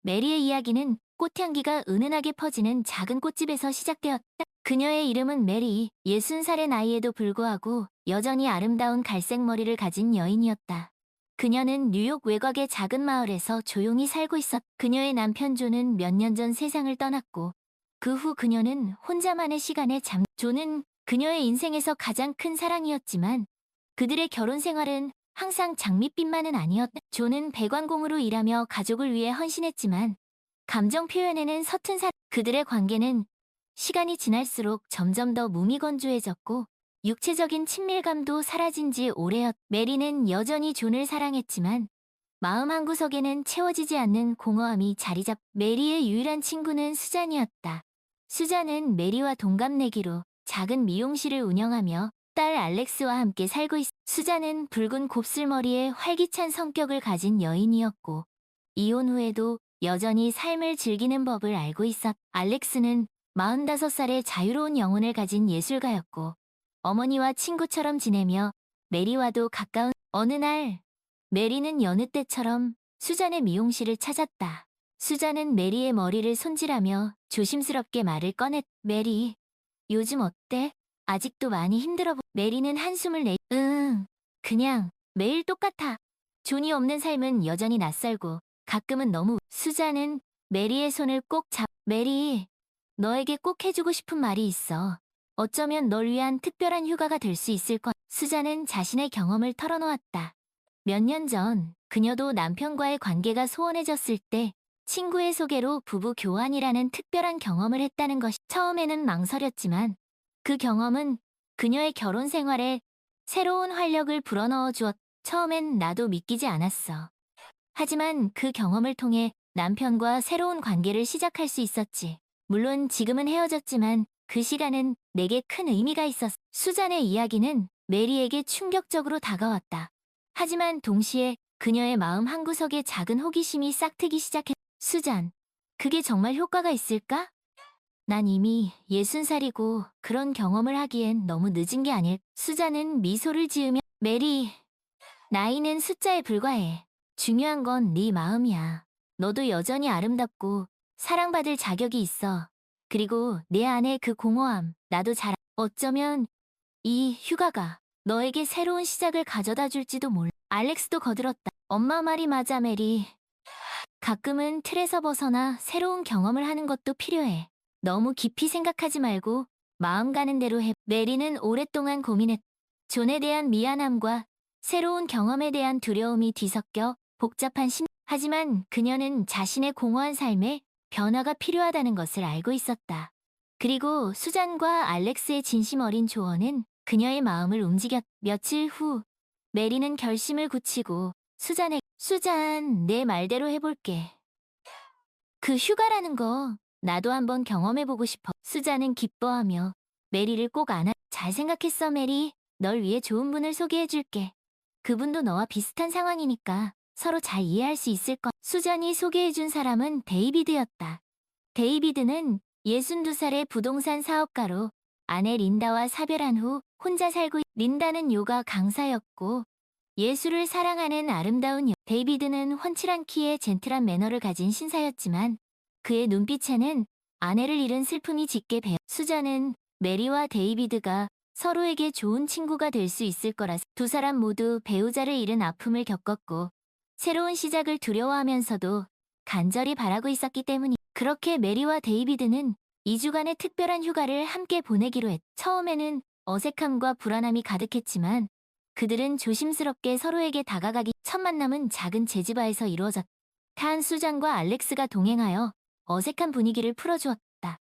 메리의 이야기는 꽃향기가 은은하게 퍼지는 작은 꽃집에서 시작되었다. 그녀의 이름은 메리, 60살의 나이에도 불구하고 여전히 아름다운 갈색 머리를 가진 여인이었다. 그녀는 뉴욕 외곽의 작은 마을에서 조용히 살고 있었다. 그녀의 남편 조는 몇 년 전 세상을 떠났고 그 후 그녀는 혼자만의 시간에 조는 그녀의 인생에서 가장 큰 사랑이었지만 그들의 결혼 생활은 항상 장밋빛만은 아니었다. 조는 배관공으로 일하며 가족을 위해 헌신했지만 감정 표현에는 서툰 그들의 관계는 시간이 지날수록 점점 더 무미건조해졌고 육체적인 친밀감도 사라진 지 오래였다. 메리는 여전히 존을 사랑했지만 마음 한구석에는 채워지지 않는 공허함이 자리잡. 메리의 유일한 친구는 수잔이었다. 수잔은 메리와 동갑내기로 작은 미용실을 운영하며 딸 알렉스와 함께 살고 수잔은 붉은 곱슬머리에 활기찬 성격을 가진 여인이었고 이혼 후에도 여전히 삶을 즐기는 법을 알고 알렉스는 45살의 자유로운 영혼을 가진 예술가였고 어머니와 친구처럼 지내며 메리와도 가까운 어느 날 메리는 여느 때처럼 수잔의 미용실을 찾았다. 수잔은 메리의 머리를 손질하며 조심스럽게 말을 메리, 요즘 어때? 아직도 많이 힘들어 메리는 한숨을 그냥 매일 똑같아. 존이 없는 삶은 여전히 낯설고 가끔은 너무 수잔은 메리의 손을 꼭 메리, 너에게 꼭 해주고 싶은 말이 있어. 어쩌면 널 위한 특별한 휴가가 될 수 있을 거야. 수잔은 자신의 경험을 털어놓았다. 몇 년 전 그녀도 남편과의 관계가 소원해졌을 때 친구의 소개로 부부 교환이라는 특별한 경험을 했다는 것이 처음에는 망설였지만 그 경험은 그녀의 결혼 생활에 새로운 활력을 불어넣어 주었. 처음엔 나도 믿기지 않았어. 하지만 그 경험을 통해 남편과 새로운 관계를 시작할 수 있었지. 물론 지금은 헤어졌지만 그 시간은 내게 큰 의미가 있었어. 수잔의 이야기는 메리에게 충격적으로 다가왔다. 하지만 동시에 그녀의 마음 한구석에 작은 호기심이 싹트기 수잔, 그게 정말 효과가 있을까? 난 이미 60살이고 그런 경험을 하기엔 너무 늦은 게 아닐. 수잔은 미소를 지으며 메리, 나이는 숫자에 불과해. 중요한 건 네 마음이야. 너도 여전히 아름답고 사랑받을 자격이 있어. 그리고 내 안에 그 공허함, 나도 어쩌면 이 휴가가 너에게 새로운 시작을 가져다 줄지도 몰라. 알렉스도 거들었다. 엄마 말이 맞아, 메리. 가끔은 틀에서 벗어나 새로운 경험을 하는 것도 필요해. 너무 깊이 생각하지 말고 마음 가는 대로 해. 메리는 오랫동안 고민했다. 존에 대한 미안함과 새로운 경험에 대한 두려움이 뒤섞여 복잡한 하지만 그녀는 자신의 공허한 삶에 변화가 필요하다는 것을 알고 있었다. 그리고 수잔과 알렉스의 진심 어린 조언은 그녀의 마음을 며칠 후 메리는 결심을 굳히고 수잔, 내 말대로 해볼게. 그 휴가라는 거 나도 한번 경험해보고 싶어. 수잔은 기뻐하며 메리를 꼭 안아. 잘 생각했어, 메리. 널 위해 좋은 분을 소개해줄게. 그분도 너와 비슷한 상황이니까 서로 잘 이해할 수 있을 거야. 수잔이 소개해준 사람은 데이비드였다. 데이비드는 62살의 부동산 사업가로 아내 린다와 사별한 후 혼자 린다는 요가 강사였고 예술을 사랑하는 아름다운 데이비드는 훤칠한 키에 젠틀한 매너를 가진 신사였지만 그의 눈빛에는 아내를 잃은 슬픔이 짙게 수잔은 메리와 데이비드가 서로에게 좋은 친구가 될 수 있을 거라 두 사람 모두 배우자를 잃은 아픔을 겪었고 새로운 시작을 두려워하면서도 간절히 바라고 있었기 때문이 그렇게 메리와 데이비드는 2주간의 특별한 휴가를 함께 보내기로 처음에는 어색함과 불안함이 가득했지만 그들은 조심스럽게 서로에게 다가가기 첫 만남은 작은 제지바에서 이루어졌다. 수잔과 알렉스가 동행하여 어색한 분위기를 풀어주었다.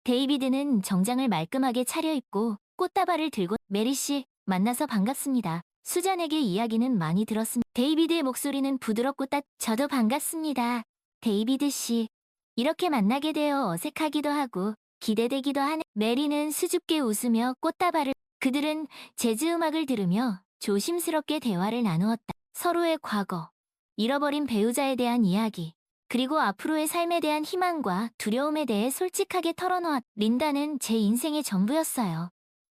데이비드는 정장을 말끔하게 차려입고 꽃다발을 들고 메리씨, 만나서 반갑습니다. 수잔에게 이야기는 많이 들었습니다. 데이비드의 목소리는 부드럽고 저도 반갑습니다. 데이비드 씨. 이렇게 만나게 되어 어색하기도 하고 기대되기도 하네. 메리는 수줍게 웃으며 꽃다발을 그들은 재즈 음악을 들으며 조심스럽게 대화를 나누었다. 서로의 과거, 잃어버린 배우자에 대한 이야기, 그리고 앞으로의 삶에 대한 희망과 두려움에 대해 솔직하게 린다는 제 인생의 전부였어요.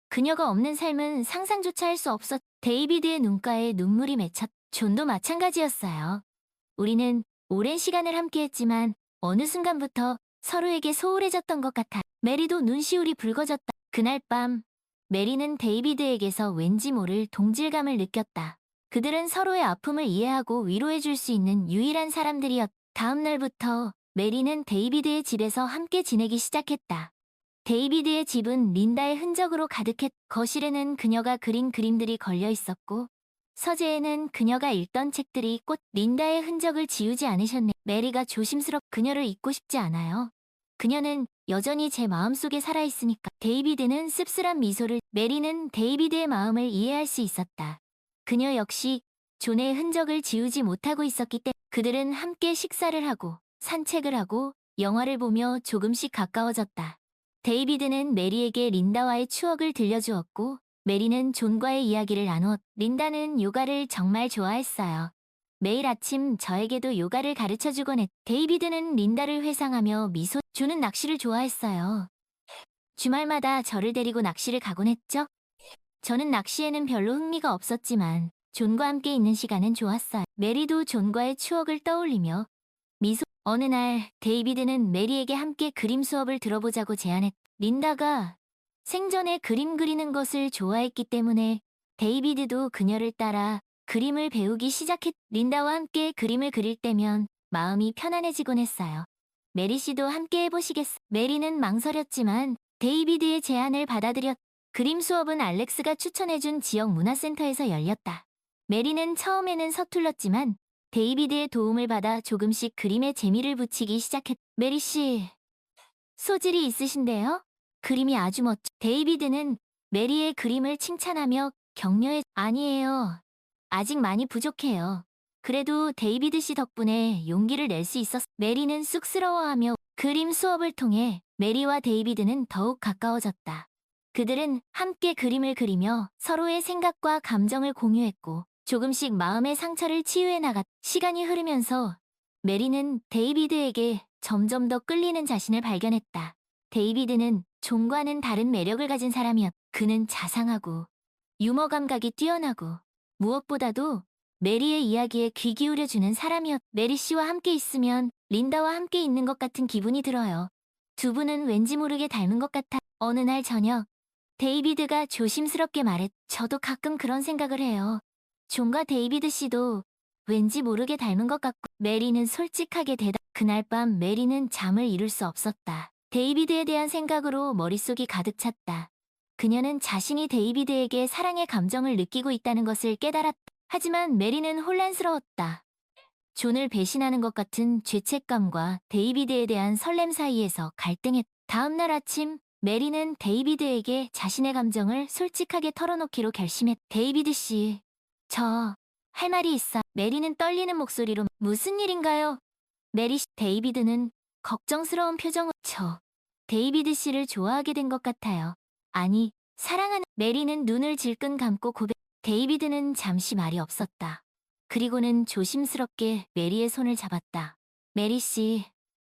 그녀가 없는 삶은 상상조차 할 수 데이비드의 눈가에 눈물이 맺혔. 존도 마찬가지였어요. 우리는 오랜 시간을 함께했지만 어느 순간부터 서로에게 소홀해졌던 것 같아. 메리도 눈시울이 붉어졌다. 그날 밤 메리는 데이비드에게서 왠지 모를 동질감을 느꼈다. 그들은 서로의 아픔을 이해하고 위로해줄 수 있는 유일한 사람들이었다. 다음 날부터 메리는 데이비드의 집에서 함께 지내기 시작했다. 데이비드의 집은 린다의 흔적으로 가득했. 거실에는 그녀가 그린 그림들이 걸려 있었고 서재에는 그녀가 읽던 책들이 꽃. 린다의 흔적을 지우지 않으셨네. 메리가 조심스럽 그녀를 잊고 싶지 않아요. 그녀는 여전히 제 마음속에 살아있으니까. 데이비드는 씁쓸한 미소를. 메리는 데이비드의 마음을 이해할 수 있었다. 그녀 역시 존의 흔적을 지우지 못하고 있었기 때문에 그들은 함께 식사를 하고 산책을 하고 영화를 보며 조금씩 가까워졌다. 데이비드는 메리에게 린다와의 추억을 들려주었고 메리는 존과의 이야기를 나누었. 린다는 요가를 정말 좋아했어요. 매일 아침 저에게도 요가를 가르쳐주곤 했. 데이비드는 린다를 회상하며 미소. 존은 낚시를 좋아했어요. 주말마다 저를 데리고 낚시를 가곤 했죠. 저는 낚시에는 별로 흥미가 없었지만 존과 함께 있는 시간은 좋았어요. 메리도 존과의 추억을 떠올리며 미소. 어느 날 데이비드는 메리에게 함께 그림 수업을 들어보자고 제안했. 린다가 생전에 그림 그리는 것을 좋아했기 때문에 데이비드도 그녀를 따라 그림을 배우기 시작했. 린다와 함께 그림을 그릴 때면 마음이 편안해지곤 했어요. 메리 씨도 함께 해보시겠어? 메리는 망설였지만 데이비드의 제안을 받아들였. 그림 수업은 알렉스가 추천해준 지역 문화센터에서 열렸다. 메리는 처음에는 서툴렀지만 데이비드의 도움을 받아 조금씩 그림에 재미를 붙이기 시작했. 메리 씨, 소질이 있으신데요? 그림이 아주 멋져. 데이비드는 메리의 그림을 칭찬하며 격려해. 아니에요. 아직 많이 부족해요. 그래도 데이비드 씨 덕분에 용기를 낼 수 있었어. 메리는 쑥스러워하며 그림 수업을 통해 메리와 데이비드는 더욱 가까워졌다. 그들은 함께 그림을 그리며 서로의 생각과 감정을 공유했고 조금씩 마음의 상처를 치유해 나갔. 시간이 흐르면서 메리는 데이비드에게 점점 더 끌리는 자신을 발견했다. 데이비드는 존과는 다른 매력을 가진 사람이었. 그는 자상하고 유머 감각이 뛰어나고 무엇보다도 메리의 이야기에 귀 기울여주는 사람이었. 메리 씨와 함께 있으면 린다와 함께 있는 것 같은 기분이 들어요. 두 분은 왠지 모르게 닮은 것 같아. 어느 날 저녁 데이비드가 조심스럽게 말했. 저도 가끔 그런 생각을 해요. 존과 데이비드 씨도 왠지 모르게 닮은 것 같고. 메리는 솔직하게 대답. 그날 밤 메리는 잠을 이룰 수 없었다. 데이비드에 대한 생각으로 머릿속이 가득 찼다. 그녀는 자신이 데이비드에게 사랑의 감정을 느끼고 있다는 것을 깨달았다. 하지만 메리는 혼란스러웠다. 존을 배신하는 것 같은 죄책감과 데이비드에 대한 설렘 사이에서 갈등했다. 다음 날 아침 메리는 데이비드에게 자신의 감정을 솔직하게 털어놓기로 결심했다. 데이비드 씨, 저 할 말이 있어. 메리는 떨리는 목소리로. 무슨 일인가요? 메리 씨. 데이비드는 걱정스러운 표정으로. 저 데이비드 씨를 좋아하게 된 것 같아요. 아니, 사랑하는. 메리는 눈을 질끈 감고 고백. 데이비드는 잠시 말이 없었다. 그리고는 조심스럽게 메리의 손을 잡았다. 메리 씨,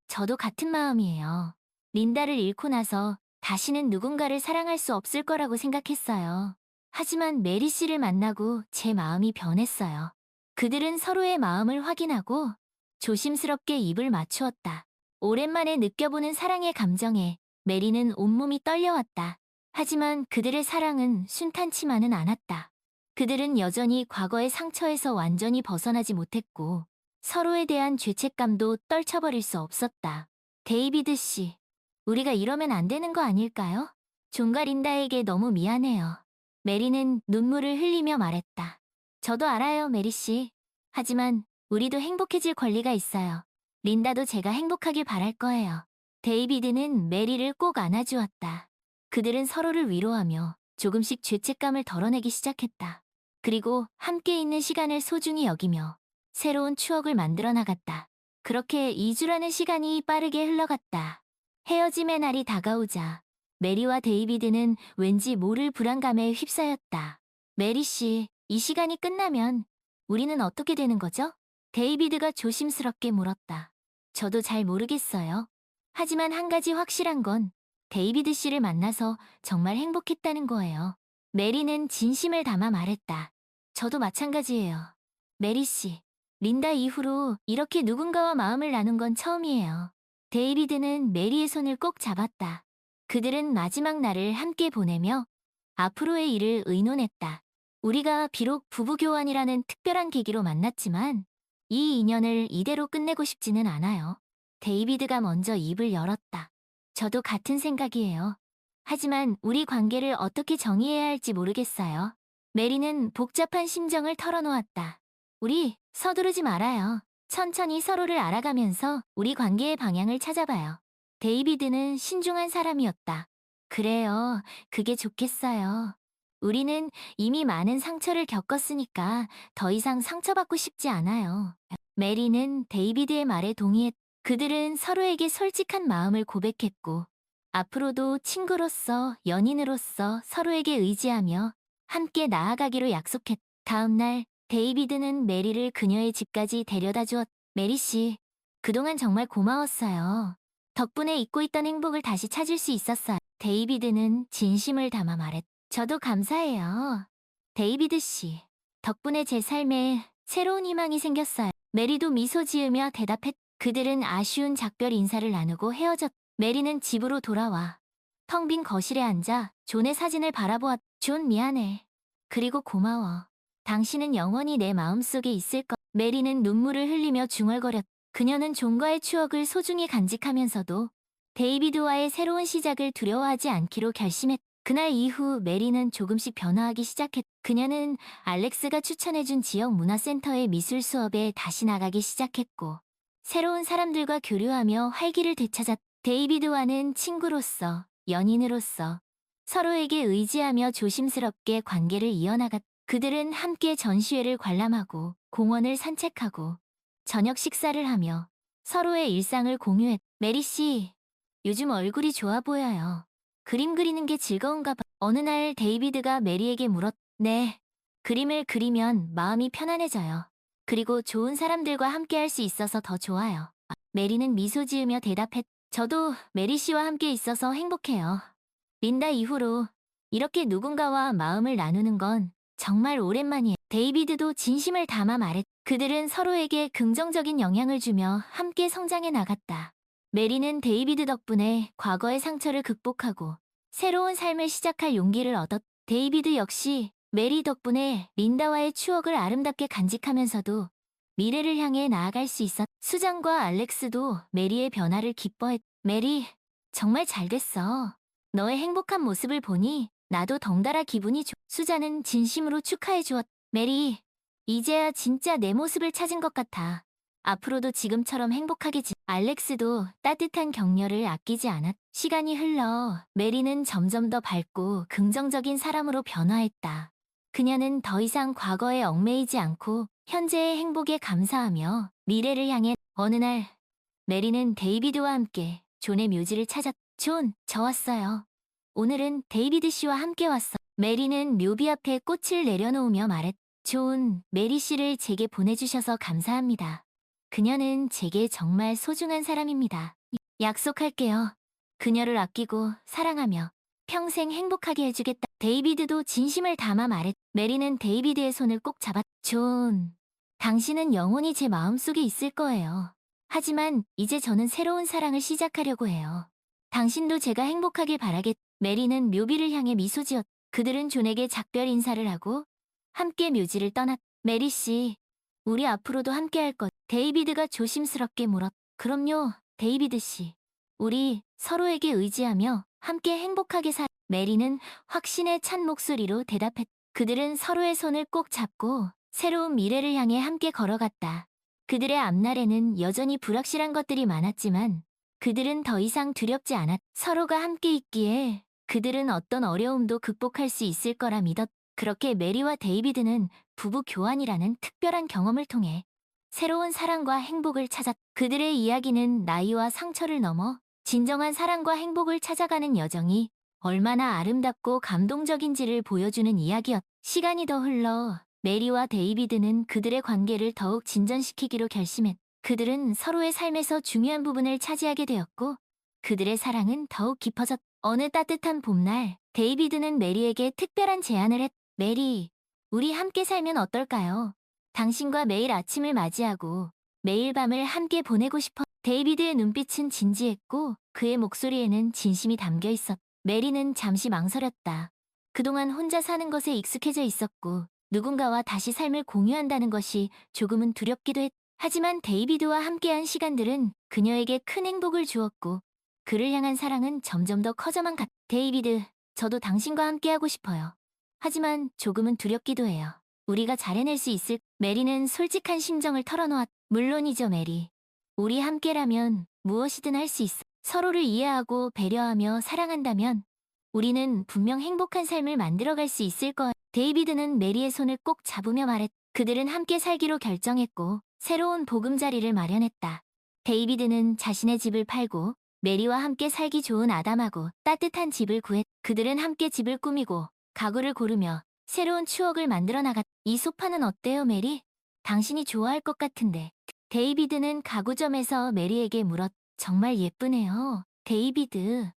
저도 같은 마음이에요. 린다를 잃고 나서 다시는 누군가를 사랑할 수 없을 거라고 생각했어요. 하지만 메리 씨를 만나고 제 마음이 변했어요. 그들은 서로의 마음을 확인하고 조심스럽게 입을 맞추었다. 오랜만에 느껴보는 사랑의 감정에 메리는 온몸이 떨려왔다. 하지만 그들의 사랑은 순탄치만은 않았다. 그들은 여전히 과거의 상처에서 완전히 벗어나지 못했고 서로에 대한 죄책감도 떨쳐버릴 수 없었다. 데이비드 씨, 우리가 이러면 안 되는 거 아닐까요? 존과 린다에게 너무 미안해요. 메리는 눈물을 흘리며 말했다. 저도 알아요, 메리 씨. 하지만 우리도 행복해질 권리가 있어요. 린다도 제가 행복하길 바랄 거예요. 데이비드는 메리를 꼭 안아주었다. 그들은 서로를 위로하며 조금씩 죄책감을 덜어내기 시작했다. 그리고 함께 있는 시간을 소중히 여기며 새로운 추억을 만들어 나갔다. 그렇게 2주라는 시간이 빠르게 흘러갔다. 헤어짐의 날이 다가오자 메리와 데이비드는 왠지 모를 불안감에 휩싸였다. 메리 씨, 이 시간이 끝나면 우리는 어떻게 되는 거죠? 데이비드가 조심스럽게 물었다. 저도 잘 모르겠어요. 하지만 한 가지 확실한 건 데이비드 씨를 만나서 정말 행복했다는 거예요. 메리는 진심을 담아 말했다. 저도 마찬가지예요. 메리 씨, 린다 이후로 이렇게 누군가와 마음을 나눈 건 처음이에요. 데이비드는 메리의 손을 꼭 잡았다. 그들은 마지막 날을 함께 보내며 앞으로의 일을 의논했다. 우리가 비록 부부교환이라는 특별한 계기로 만났지만 이 인연을 이대로 끝내고 싶지는 않아요. 데이비드가 먼저 입을 열었다. 저도 같은 생각이에요. 하지만 우리 관계를 어떻게 정의해야 할지 모르겠어요. 메리는 복잡한 심정을 털어놓았다. 우리 서두르지 말아요. 천천히 서로를 알아가면서 우리 관계의 방향을 찾아봐요. 데이비드는 신중한 사람이었다. 그래요. 그게 좋겠어요. 우리는 이미 많은 상처를 겪었으니까 더 이상 상처받고 싶지 않아요. 메리는 데이비드의 말에 동의했다. 그들은 서로에게 솔직한 마음을 고백했고, 앞으로도 친구로서, 연인으로서 서로에게 의지하며 함께 나아가기로 약속했다. 다음 날, 데이비드는 메리를 그녀의 집까지 데려다 주었다. 메리 씨, 그동안 정말 고마웠어요. 덕분에 잊고 있던 행복을 다시 찾을 수 있었어요. 데이비드는 진심을 담아 말했다. 저도 감사해요. 데이비드 씨, 덕분에 제 삶에 새로운 희망이 생겼어요. 메리도 미소 지으며 대답했다. 그들은 아쉬운 작별 인사를 나누고 헤어졌다. 메리는 집으로 돌아와 텅 빈 거실에 앉아 존의 사진을 바라보았다. 존 미안해. 그리고 고마워. 당신은 영원히 내 마음속에 있을 것. 메리는 눈물을 흘리며 중얼거렸다. 그녀는 존과의 추억을 소중히 간직하면서도 데이비드와의 새로운 시작을 두려워하지 않기로 결심했다. 그날 이후 메리는 조금씩 변화하기 시작했다. 그녀는 알렉스가 추천해준 지역 문화센터의 미술 수업에 다시 나가기 시작했고 새로운 사람들과 교류하며 활기를 되찾았다. 데이비드와는 친구로서, 연인으로서 서로에게 의지하며 조심스럽게 관계를 이어나갔다. 그들은 함께 전시회를 관람하고 공원을 산책하고 저녁 식사를 하며 서로의 일상을 공유했다. 메리 씨, 요즘 얼굴이 좋아 보여요. 그림 그리는 게 즐거운가 봐. 어느 날 데이비드가 메리에게 물었다. 네, 그림을 그리면 마음이 편안해져요. 그리고 좋은 사람들과 함께 할 수 있어서 더 좋아요. 메리는 미소 지으며 대답했다. 저도 메리 씨와 함께 있어서 행복해요. 린다 이후로 이렇게 누군가와 마음을 나누는 건 정말 오랜만이에요. 데이비드도 진심을 담아 말했다. 그들은 서로에게 긍정적인 영향을 주며 함께 성장해 나갔다. 메리는 데이비드 덕분에 과거의 상처를 극복하고 새로운 삶을 시작할 용기를 얻었다. 데이비드 역시 메리 덕분에 린다와의 추억을 아름답게 간직하면서도 미래를 향해 나아갈 수 있었다. 수잔과 알렉스도 메리의 변화를 기뻐했다. 메리, 정말 잘 됐어. 너의 행복한 모습을 보니 나도 덩달아 기분이 좋아. 수잔은 진심으로 축하해 주었다. 메리, 이제야 진짜 내 모습을 찾은 것 같아. 앞으로도 지금처럼 행복하게 알렉스도 따뜻한 격려를 아끼지 않았다. 시간이 흘러 메리는 점점 더 밝고 긍정적인 사람으로 변화했다. 그녀는 더 이상 과거에 얽매이지 않고 현재의 행복에 감사하며 미래를 향해 어느 날 메리는 데이비드와 함께 존의 묘지를 찾았다. 존, 저 왔어요. 오늘은 데이비드 씨와 함께 왔어. 메리는 묘비 앞에 꽃을 내려놓으며 말했다. 존, 메리 씨를 제게 보내주셔서 감사합니다. 그녀는 제게 정말 소중한 사람입니다. 약속할게요. 그녀를 아끼고 사랑하며 평생 행복하게 해주겠다. 데이비드도 진심을 담아 말했다. 메리는 데이비드의 손을 꼭 잡았다. 존, 당신은 영원히 제 마음속에 있을 거예요. 하지만 이제 저는 새로운 사랑을 시작하려고 해요. 당신도 제가 행복하길 바라겠. 메리는 묘비를 향해 미소 지었다. 그들은 존에게 작별 인사를 하고 함께 묘지를 떠났다. 메리 씨, 우리 앞으로도 함께 할 것. 데이비드가 조심스럽게 물었다. 그럼요, 데이비드 씨. 우리 서로에게 의지하며 함께 행복하게 메리는 확신에 찬 목소리로 대답했다. 그들은 서로의 손을 꼭 잡고 새로운 미래를 향해 함께 걸어갔다. 그들의 앞날에는 여전히 불확실한 것들이 많았지만 그들은 더 이상 두렵지 않았다. 서로가 함께 있기에 그들은 어떤 어려움도 극복할 수 있을 거라 믿었다. 그렇게 메리와 데이비드는 부부 교환이라는 특별한 경험을 통해 새로운 사랑과 행복을 찾았다. 그들의 이야기는 나이와 상처를 넘어 진정한 사랑과 행복을 찾아가는 여정이 얼마나 아름답고 감동적인지를 보여주는 이야기였다. 시간이 더 흘러 메리와 데이비드는 그들의 관계를 더욱 진전시키기로 결심했다. 그들은 서로의 삶에서 중요한 부분을 차지하게 되었고 그들의 사랑은 더욱 깊어졌다. 어느 따뜻한 봄날 데이비드는 메리에게 특별한 제안을 했다. 메리, 우리 함께 살면 어떨까요? 당신과 매일 아침을 맞이하고 매일 밤을 함께 보내고 싶어. 데이비드의 눈빛은 진지했고 그의 목소리에는 진심이 담겨 있었다. 메리는 잠시 망설였다. 그동안 혼자 사는 것에 익숙해져 있었고 누군가와 다시 삶을 공유한다는 것이 조금은 두렵기도 했다. 하지만 데이비드와 함께한 시간들은 그녀에게 큰 행복을 주었고 그를 향한 사랑은 점점 더 커져만 갔다. 데이비드, 저도 당신과 함께하고 싶어요. 하지만 조금은 두렵기도 해요. 우리가 잘 해낼 수 있을. 메리는 솔직한 심정을 털어놓았다. 물론이죠, 메리. 우리 함께라면 무엇이든 할 수 있어. 서로를 이해하고 배려하며 사랑한다면 우리는 분명 행복한 삶을 만들어갈 수 있을 거야. 데이비드는 메리의 손을 꼭 잡으며 말했다. 그들은 함께 살기로 결정했고 새로운 보금자리를 마련했다. 데이비드는 자신의 집을 팔고 메리와 함께 살기 좋은 아담하고 따뜻한 집을 구했다. 그들은 함께 집을 꾸미고 가구를 고르며 새로운 추억을 만들어 나갔다. 이 소파는 어때요, 메리? 당신이 좋아할 것 같은데. 데이비드는 가구점에서 메리에게 물었다. 정말 예쁘네요. 데이비드.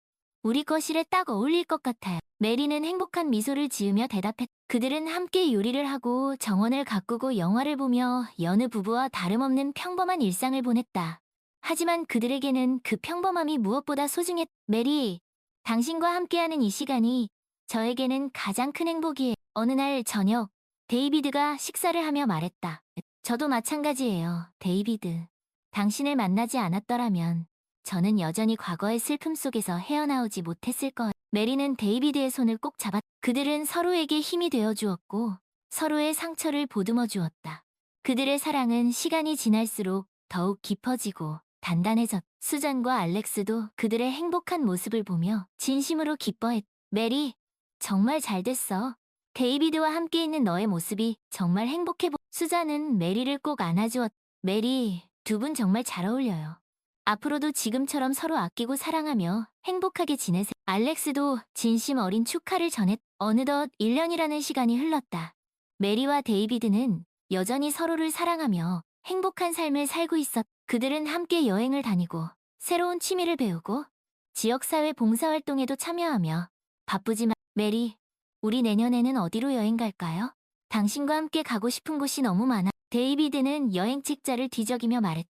우리 거실에 딱 어울릴 것 같아요. 메리는 행복한 미소를 지으며 대답했다. 그들은 함께 요리를 하고 정원을 가꾸고 영화를 보며 여느 부부와 다름없는 평범한 일상을 보냈다. 하지만 그들에게는 그 평범함이 무엇보다 소중했다. 메리, 당신과 함께하는 이 시간이 저에게는 가장 큰 행복이에요. 어느 날 저녁, 데이비드가 식사를 하며 말했다. 저도 마찬가지예요, 데이비드. 당신을 만나지 않았더라면 저는 여전히 과거의 슬픔 속에서 헤어나오지 못했을 거예요. 메리는 데이비드의 손을 꼭 잡았다. 그들은 서로에게 힘이 되어 주었고 서로의 상처를 보듬어 주었다. 그들의 사랑은 시간이 지날수록 더욱 깊어지고 단단해졌다. 수잔과 알렉스도 그들의 행복한 모습을 보며 진심으로 기뻐했다. 메리, 정말 잘 됐어. 데이비드와 함께 있는 너의 모습이 정말 행복해 보. 수잔은 메리를 꼭 안아주었다. 메리, 두 분 정말 잘 어울려요. 앞으로도 지금처럼 서로 아끼고 사랑하며 행복하게 지내세요. 알렉스도 진심 어린 축하를 전했다. 어느덧 1년이라는 시간이 흘렀다. 메리와 데이비드는 여전히 서로를 사랑하며 행복한 삶을 살고 있었다. 그들은 함께 여행을 다니고 새로운 취미를 배우고 지역사회 봉사활동에도 참여하며 바쁘지만. 메리, 우리 내년에는 어디로 여행 갈까요? 당신과 함께 가고 싶은 곳이 너무 많아. 데이비드는 여행 책자를 뒤적이며 말했다.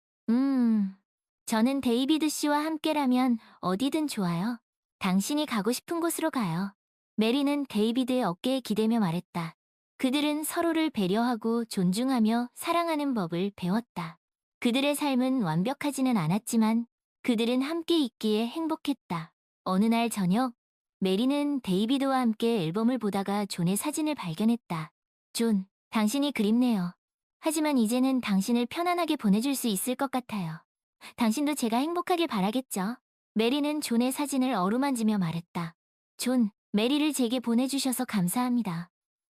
저는 데이비드 씨와 함께라면 어디든 좋아요. 당신이 가고 싶은 곳으로 가요. 메리는 데이비드의 어깨에 기대며 말했다. 그들은 서로를 배려하고 존중하며 사랑하는 법을 배웠다. 그들의 삶은 완벽하지는 않았지만 그들은 함께 있기에 행복했다. 어느 날 저녁, 메리는 데이비드와 함께 앨범을 보다가 존의 사진을 발견했다. 존, 당신이 그립네요. 하지만 이제는 당신을 편안하게 보내줄 수 있을 것 같아요. 당신도 제가 행복하길 바라겠죠. 메리는 존의 사진을 어루만지며 말했다. 존, 메리를 제게 보내주셔서 감사합니다.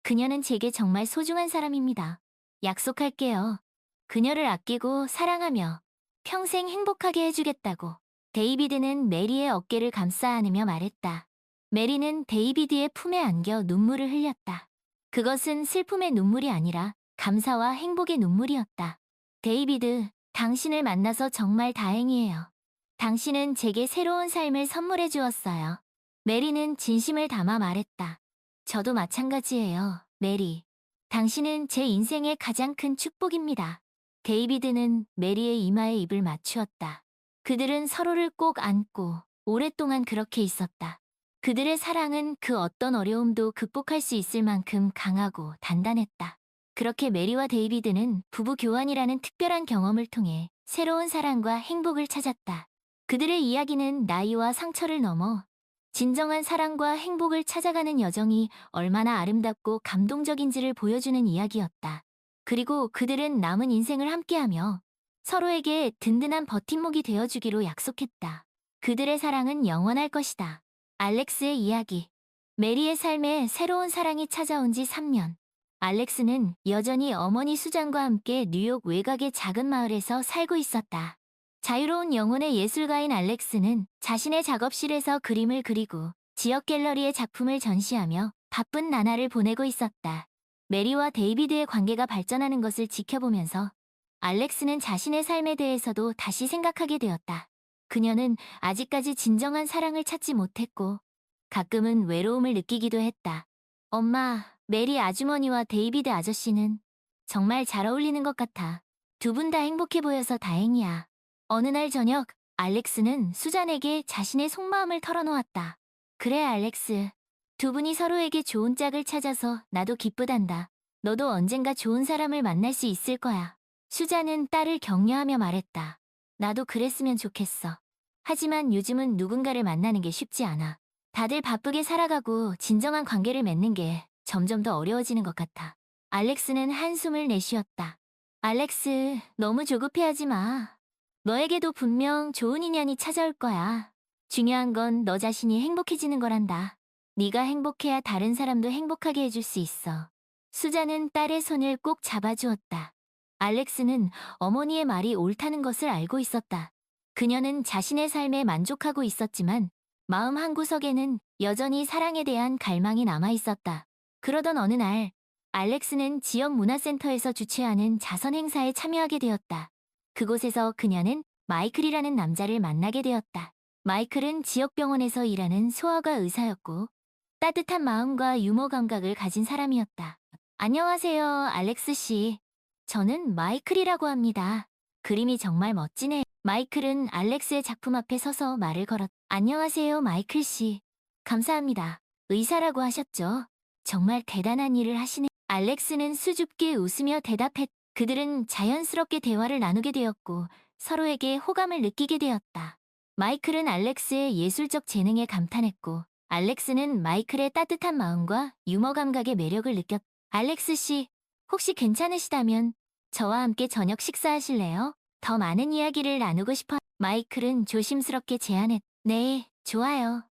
그녀는 제게 정말 소중한 사람입니다. 약속할게요. 그녀를 아끼고 사랑하며 평생 행복하게 해주겠다고. 데이비드는 메리의 어깨를 감싸 안으며 말했다. 메리는 데이비드의 품에 안겨 눈물을 흘렸다. 그것은 슬픔의 눈물이 아니라 감사와 행복의 눈물이었다. 데이비드, 당신을 만나서 정말 다행이에요. 당신은 제게 새로운 삶을 선물해 주었어요. 메리는 진심을 담아 말했다. 저도 마찬가지예요, 메리. 당신은 제 인생의 가장 큰 축복입니다. 데이비드는 메리의 이마에 입을 맞추었다. 그들은 서로를 꼭 안고 오랫동안 그렇게 있었다. 그들의 사랑은 그 어떤 어려움도 극복할 수 있을 만큼 강하고 단단했다. 그렇게 메리와 데이비드는 부부 교환이라는 특별한 경험을 통해 새로운 사랑과 행복을 찾았다. 그들의 이야기는 나이와 상처를 넘어 진정한 사랑과 행복을 찾아가는 여정이 얼마나 아름답고 감동적인지를 보여주는 이야기였다. 그리고 그들은 남은 인생을 함께하며 서로에게 든든한 버팀목이 되어주기로 약속했다. 그들의 사랑은 영원할 것이다. 알렉스의 이야기. 메리의 삶에 새로운 사랑이 찾아온 지 3년. 알렉스는 여전히 어머니 수잔과 함께 뉴욕 외곽의 작은 마을에서 살고 있었다. 자유로운 영혼의 예술가인 알렉스는 자신의 작업실에서 그림을 그리고 지역 갤러리에 작품을 전시하며 바쁜 나날을 보내고 있었다. 메리와 데이비드의 관계가 발전하는 것을 지켜보면서 알렉스는 자신의 삶에 대해서도 다시 생각하게 되었다. 그녀는 아직까지 진정한 사랑을 찾지 못했고 가끔은 외로움을 느끼기도 했다. 엄마, 메리 아주머니와 데이비드 아저씨는 정말 잘 어울리는 것 같아. 두 분 다 행복해 보여서 다행이야. 어느 날 저녁, 알렉스는 수잔에게 자신의 속마음을 털어놓았다. 그래, 알렉스. 두 분이 서로에게 좋은 짝을 찾아서 나도 기쁘단다. 너도 언젠가 좋은 사람을 만날 수 있을 거야. 수잔은 딸을 격려하며 말했다. 나도 그랬으면 좋겠어. 하지만 요즘은 누군가를 만나는 게 쉽지 않아. 다들 바쁘게 살아가고 진정한 관계를 맺는 게 점점 더 어려워지는 것 같아. 알렉스는 한숨을 내쉬었다. 알렉스, 너무 조급해하지 마. 너에게도 분명 좋은 인연이 찾아올 거야. 중요한 건 너 자신이 행복해지는 거란다. 네가 행복해야 다른 사람도 행복하게 해줄 수 있어. 수자는 딸의 손을 꼭 잡아주었다. 알렉스는 어머니의 말이 옳다는 것을 알고 있었다. 그녀는 자신의 삶에 만족하고 있었지만 마음 한구석에는 여전히 사랑에 대한 갈망이 남아 있었다. 그러던 어느 날, 알렉스는 지역 문화센터에서 주최하는 자선 행사에 참여하게 되었다. 그곳에서 그녀는 마이클이라는 남자를 만나게 되었다. 마이클은 지역 병원에서 일하는 소아과 의사였고 따뜻한 마음과 유머 감각을 가진 사람이었다. 안녕하세요, 알렉스 씨. 저는 마이클이라고 합니다. 그림이 정말 멋지네. 마이클은 알렉스의 작품 앞에 서서 말을 걸었다. 안녕하세요, 마이클 씨. 감사합니다. 의사라고 하셨죠? 정말 대단한 일을 하시네. 알렉스는 수줍게 웃으며 대답했다. 그들은 자연스럽게 대화를 나누게 되었고 서로에게 호감을 느끼게 되었다. 마이클은 알렉스의 예술적 재능에 감탄했고 알렉스는 마이클의 따뜻한 마음과 유머 감각의 매력을 느꼈다. 알렉스 씨, 혹시 괜찮으시다면 저와 함께 저녁 식사하실래요? 더 많은 이야기를 나누고 싶어. 마이클은 조심스럽게 제안했다. 네, 좋아요.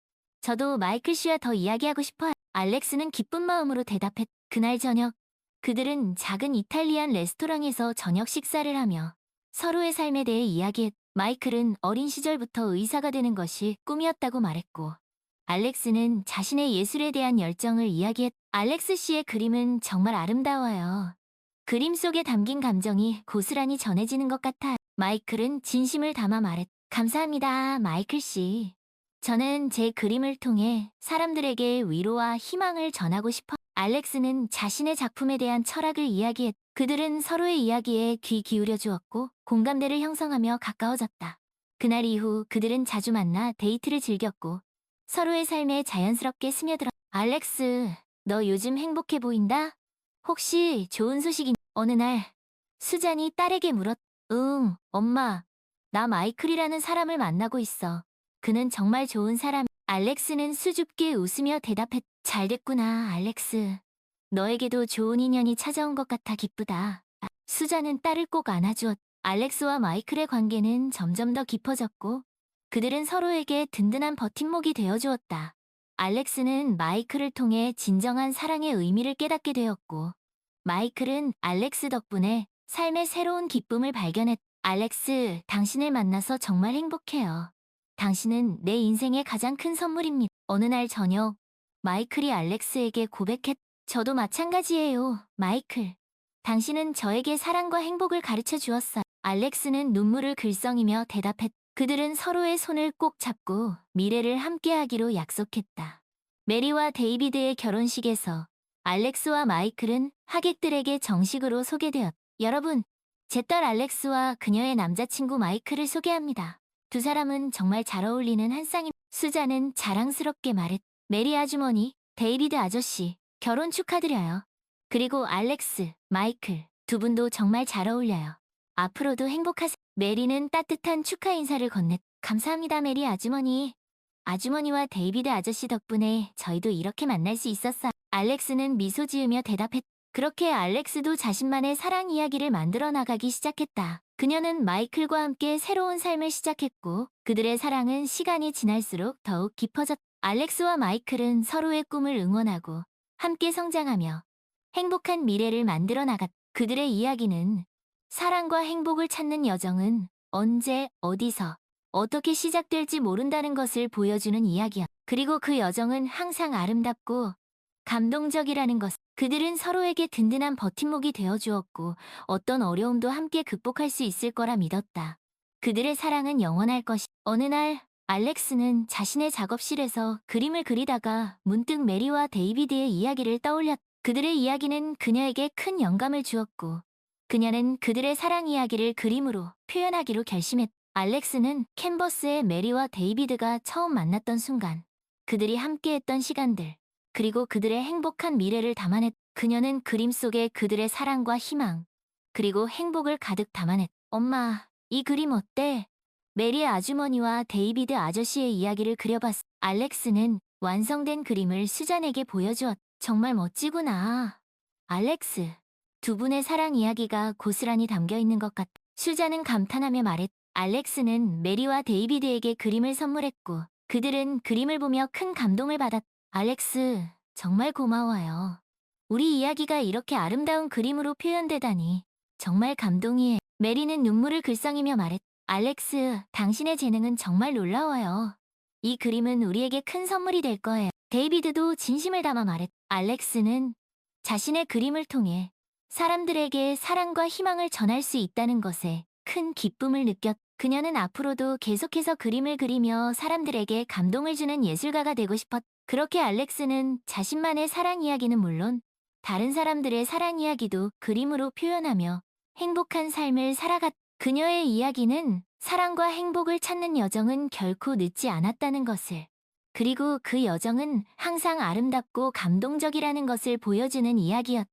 저도 마이클 씨와 더 이야기하고 싶어요. 알렉스는 기쁜 마음으로 대답했다. 그날 저녁, 그들은 작은 이탈리안 레스토랑에서 저녁 식사를 하며 서로의 삶에 대해 이야기했다. 마이클은 어린 시절부터 의사가 되는 것이 꿈이었다고 말했고 알렉스는 자신의 예술에 대한 열정을 이야기했다. 알렉스 씨의 그림은 정말 아름다워요. 그림 속에 담긴 감정이 고스란히 전해지는 것 같아요. 마이클은 진심을 담아 말했다. 감사합니다, 마이클 씨. 저는 제 그림을 통해 사람들에게 위로와 희망을 전하고 싶어. 알렉스는 자신의 작품에 대한 철학을 이야기했다. 그들은 서로의 이야기에 귀 기울여 주었고 공감대를 형성하며 가까워졌다. 그날 이후 그들은 자주 만나 데이트를 즐겼고 서로의 삶에 자연스럽게 스며들어. 알렉스, 너 요즘 행복해 보인다? 혹시 좋은 소식이? 어느 날 수잔이 딸에게 물었다. 응, 엄마. 나 마이클이라는 사람을 만나고 있어. 그는 정말 좋은 사람. 알렉스는 수줍게 웃으며 대답했다. 잘 됐구나, 알렉스. 너에게도 좋은 인연이 찾아온 것 같아 기쁘다. 수잔은 딸을 꼭 안아주었다. 알렉스와 마이클의 관계는 점점 더 깊어졌고 그들은 서로에게 든든한 버팀목이 되어주었다. 알렉스는 마이클을 통해 진정한 사랑의 의미를 깨닫게 되었고 마이클은 알렉스 덕분에 삶의 새로운 기쁨을 발견했다. 알렉스, 당신을 만나서 정말 행복해요. 당신은 내 인생의 가장 큰 선물입니다. 어느 날 저녁, 마이클이 알렉스에게 고백했다. 저도 마찬가지예요, 마이클. 당신은 저에게 사랑과 행복을 가르쳐 주었어요. 알렉스는 눈물을 글썽이며 대답했다. 그들은 서로의 손을 꼭 잡고 미래를 함께하기로 약속했다. 메리와 데이비드의 결혼식에서 알렉스와 마이클은 하객들에게 정식으로 소개되었다. 여러분, 제 딸 알렉스와 그녀의 남자친구 마이클을 소개합니다. 두 사람은 정말 잘 어울리는 한 쌍입니다. 수자는 자랑스럽게 말했다. 메리 아주머니, 데이비드 아저씨, 결혼 축하드려요. 그리고 알렉스, 마이클, 두 분도 정말 잘 어울려요. 앞으로도 행복하세요. 메리는 따뜻한 축하 인사를 건넸다. 감사합니다, 메리 아주머니. 아주머니와 데이비드 아저씨 덕분에 저희도 이렇게 만날 수 있었어요. 알렉스는 미소 지으며 대답했다. 그렇게 알렉스도 자신만의 사랑 이야기를 만들어 나가기 시작했다. 그녀는 마이클과 함께 새로운 삶을 시작했고 그들의 사랑은 시간이 지날수록 더욱 깊어졌다. 알렉스와 마이클은 서로의 꿈을 응원하고 함께 성장하며 행복한 미래를 만들어 나갔다. 그들의 이야기는 사랑과 행복을 찾는 여정은 언제, 어디서, 어떻게 시작될지 모른다는 것을 보여주는 이야기야. 그리고 그 여정은 항상 아름답고 감동적이라는 것. 그들은 서로에게 든든한 버팀목이 되어주었고 어떤 어려움도 함께 극복할 수 있을 거라 믿었다. 그들의 사랑은 영원할 것이. 어느 날 알렉스는 자신의 작업실에서 그림을 그리다가 문득 메리와 데이비드의 이야기를 떠올렸다. 그들의 이야기는 그녀에게 큰 영감을 주었고, 그녀는 그들의 사랑 이야기를 그림으로 표현하기로 결심했다. 알렉스는 캔버스의 메리와 데이비드가 처음 만났던 순간, 그들이 함께했던 시간들, 그리고 그들의 행복한 미래를 담아냈다. 그녀는 그림 속에 그들의 사랑과 희망, 그리고 행복을 가득 담아냈다. 엄마, 이 그림 어때? 메리 아주머니와 데이비드 아저씨의 이야기를 그려봤어. 알렉스는 완성된 그림을 수잔에게 보여주었다. 정말 멋지구나. 알렉스, 두 분의 사랑 이야기가 고스란히 담겨 있는 것 같다. 수잔은 감탄하며 말했다. 알렉스는 메리와 데이비드에게 그림을 선물했고, 그들은 그림을 보며 큰 감동을 받았다. 알렉스, 정말 고마워요. 우리 이야기가 이렇게 아름다운 그림으로 표현되다니 정말 감동이에요. 메리는 눈물을 글썽이며 말했다. 알렉스, 당신의 재능은 정말 놀라워요. 이 그림은 우리에게 큰 선물이 될 거예요. 데이비드도 진심을 담아 말했다. 알렉스는 자신의 그림을 통해 사람들에게 사랑과 희망을 전할 수 있다는 것에 큰 기쁨을 느꼈다. 그녀는 앞으로도 계속해서 그림을 그리며 사람들에게 감동을 주는 예술가가 되고 싶었다. 그렇게 알렉스는 자신만의 사랑 이야기는 물론 다른 사람들의 사랑 이야기도 그림으로 표현하며 행복한 삶을 살아갔다. 그녀의 이야기는 사랑과 행복을 찾는 여정은 결코 늦지 않았다는 것을, 그리고 그 여정은 항상 아름답고 감동적이라는 것을 보여주는 이야기였다.